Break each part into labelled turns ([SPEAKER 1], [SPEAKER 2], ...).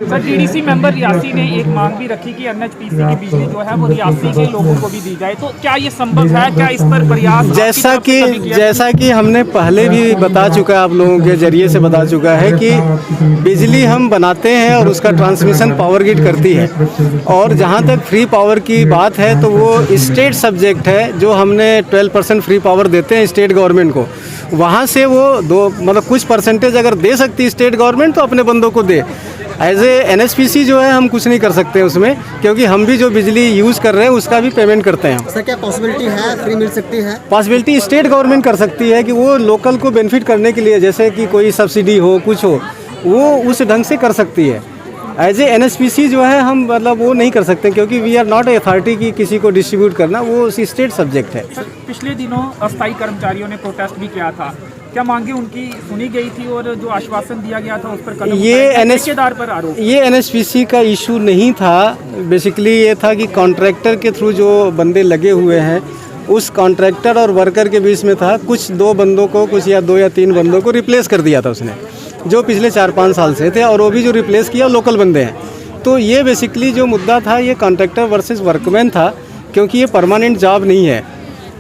[SPEAKER 1] Sir TDC member Reasi ने एक मांग भी रखी कि एनएचपीसी की बिजली जो है वो रियासी के लोगों को भी दी जाए, तो क्या ये संभव है? क्या इस पर प्रयास
[SPEAKER 2] जैसा कि हमने पहले भी बता चुका है, आप लोगों के जरिए से बता चुका है कि बिजली हम बनाते हैं और उसका ट्रांसमिशन पावर ग्रिड करती है। और जहाँ तक फ्री पावर की बात है तो वो स्टेट सब्जेक्ट है, जो हमने 12% फ्री पावर देते हैं स्टेट गवर्नमेंट को। वहाँ से वो कुछ परसेंटेज अगर दे सकती है स्टेट गवर्नमेंट तो अपने बंदों को दे। एज ए एनएचपीसी जो है हम कुछ नहीं कर सकते उसमें, क्योंकि हम भी जो बिजली यूज़ कर रहे हैं उसका भी पेमेंट करते हैं।
[SPEAKER 3] सर क्या पॉसिबिलिटी है फ्री मिल सकती है?
[SPEAKER 2] पॉसिबिलिटी स्टेट गवर्नमेंट कर सकती है कि वो लोकल को बेनिफिट करने के लिए, जैसे कि कोई सब्सिडी हो कुछ हो, वो उस ढंग से कर सकती है। एज ए एनएचपीसी जो है हम वो नहीं कर सकते, क्योंकि we are not a authority की किसी को डिस्ट्रीब्यूट करना, वो स्टेट सब्जेक्ट है।
[SPEAKER 1] पिछले दिनों अस्थायी कर्मचारियों ने प्रोटेस्ट भी किया था, क्या मांगे उनकी सुनी गई थी और जो आश्वासन दिया गया था उस पर कदम ठेकेदार पर आरोप?
[SPEAKER 2] ये एनएचपीसी का इशू नहीं था। बेसिकली ये था कि कॉन्ट्रैक्टर के थ्रू जो बंदे लगे हुए हैं उस कॉन्ट्रैक्टर और वर्कर के बीच में था, कुछ 2 बंदों को, कुछ या 2 या 3 बंदों को रिप्लेस कर दिया था उसने, जो पिछले 4-5 साल से थे, और वो भी जो रिप्लेस किया लोकल बंदे हैं। तो ये बेसिकली जो मुद्दा था ये कॉन्ट्रैक्टर वर्सेस वर्कमैन था, क्योंकि ये परमानेंट जॉब नहीं है,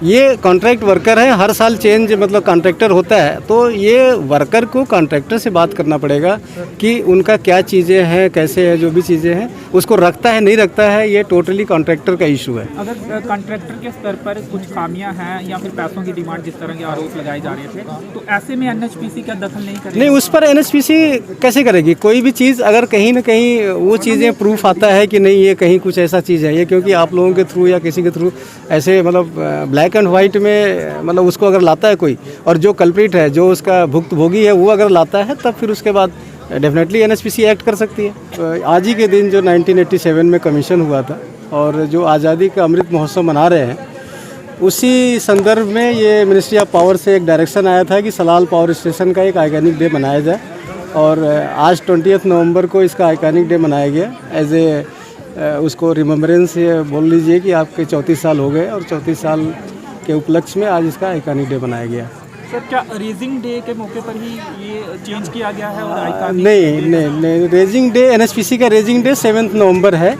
[SPEAKER 2] ये कॉन्ट्रैक्ट वर्कर है। हर साल चेंज कॉन्ट्रैक्टर होता है, तो ये वर्कर को कॉन्ट्रैक्टर से बात करना पड़ेगा कि उनका क्या चीज़ें हैं, कैसे है, जो भी चीज़ें हैं उसको रखता है नहीं रखता है, ये टोटली कॉन्ट्रैक्टर का इशू है।
[SPEAKER 1] अगर कॉन्ट्रैक्टर के स्तर पर कुछ खामियां हैं या फिर पैसों की डिमांड, जिस तरह के आरोप लगाए जा रहे थे, तो ऐसे में एनएचपीसी का दखल नहीं करेगी?
[SPEAKER 2] नहीं, उस पर एनएचपीसी कैसे करेगी? कोई भी चीज़ अगर कहीं ना कहीं वो चीज़ें प्रूफ आता है कि नहीं ये कहीं कुछ ऐसा चीज़ है, ये क्योंकि आप लोगों के थ्रू या किसी के थ्रू ऐसे ब्लैक एंड वाइट में उसको अगर लाता है कोई, और जो कल्प्रिट है, जो उसका भुक्तभोगी है, वो अगर लाता है, तब फिर उसके बाद डेफिनेटली एनएचपीसी एक्ट कर सकती है। तो आज ही के दिन जो 1987 में कमीशन हुआ था और जो आज़ादी का अमृत महोत्सव मना रहे हैं, उसी संदर्भ में ये मिनिस्ट्री ऑफ पावर से एक डायरेक्शन आया था कि सलाल पावर स्टेशन का एक आइकॉनिक डे मनाया जाए, और आज 20 नवंबर को इसका आइकॉनिक डे मनाया गया। एज ए उसको रिमेम्बरेंस बोल लीजिए कि आपके 34 साल हो गए, और 34 साल के उपलक्ष्य में आज इसका आइकॉनिक डे बनाया गया।
[SPEAKER 1] सर क्या रेजिंग डे के मौके पर ही ये चेंज किया गया है? और आइकॉनिक
[SPEAKER 2] नहीं, रेजिंग डे, एनएचपीसी का रेजिंग डे 7 नवंबर है,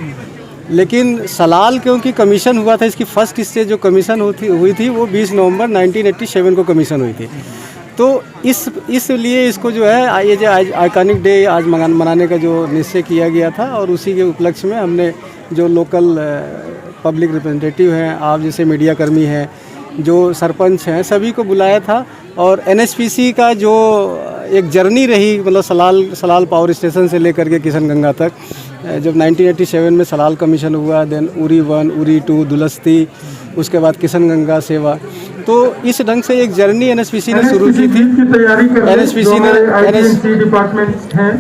[SPEAKER 2] लेकिन सलाल क्योंकि कमीशन हुआ था, इसकी फर्स्ट स्टेज जो कमीशन हुई थी वो 20 नवंबर 1987 को कमीशन हुई थी। तो इसलिए इसको जो है ये जो आइकॉनिक डे आज मनाने का जो निश्चय किया गया था, और उसी के उपलक्ष्य में हमने जो लोकल पब्लिक रिप्रेजेंटेटिव हैं, आप जैसे मीडिया कर्मी हैं, जो सरपंच हैं, सभी को बुलाया था। और एनएचपीसी का जो एक जर्नी रही, सलाल पावर स्टेशन से लेकर के किशनगंगा तक, जब 1987 में सलाल कमीशन हुआ, देन उरी 1, उरी 2, दुलस्ती, उसके बाद किशनगंगा सेवा, तो इस ढंग से एक जर्नी एनएचपीसी ने शुरू की थी।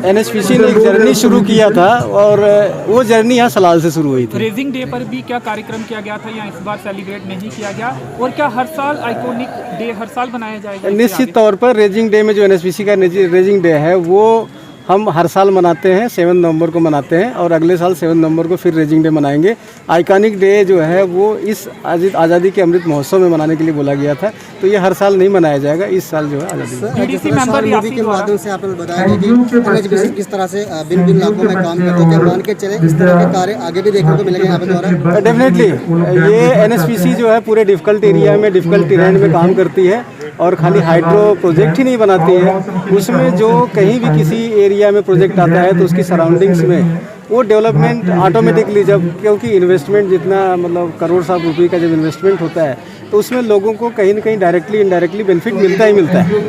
[SPEAKER 2] एनएचपीसी ने एक जर्नी शुरू किया था, और वो जर्नी यहाँ सलाल से शुरू हुई थी।
[SPEAKER 1] रेजिंग डे पर भी क्या कार्यक्रम किया गया था या इस बार सेलिब्रेट नहीं किया गया? और क्या हर साल आइकॉनिक डे हर साल बनाया जाएगा?
[SPEAKER 2] निश्चित तौर पर रेजिंग डे में जो एनएचपीसी का रेजिंग डे है वो हम हर साल मनाते हैं, 7 नवंबर को मनाते हैं, और अगले साल 7 नवंबर को फिर रेजिंग डे मनाएंगे। आइकॉनिक डे जो है वो इस आज़ादी के अमृत महोत्सव में मनाने के लिए बोला गया था, तो ये हर साल नहीं मनाया जाएगा, इस साल जो है आज़ादी।
[SPEAKER 3] टीडीसी मेंबर के माध्यम से आपने बताया कि एनएचपीसी किस तरह से बिन इलाकों में काम करते हैं, क्या मान के चले इस तरह के कार्य आगे भी देखने को मिलेंगे यहाँ पे द्वारा?
[SPEAKER 2] डेफिनेटली ये एनएचपीसी जो है पूरे डिफ़िकल्ट एरिया में, डिफ़िकल्ट टेरेन में काम करती है, और खाली हाइड्रो प्रोजेक्ट ही नहीं बनाती है, उसमें जो कहीं भी किसी एरिया में प्रोजेक्ट आता है तो उसकी सराउंडिंग्स में वो डेवलपमेंट ऑटोमेटिकली, जब क्योंकि इन्वेस्टमेंट जितना करोड़ साल रुपये का जब इन्वेस्टमेंट होता है, तो उसमें लोगों को कहीं ना कहीं डायरेक्टली इनडायरेक्टली बेनिफिट मिलता ही मिलता है।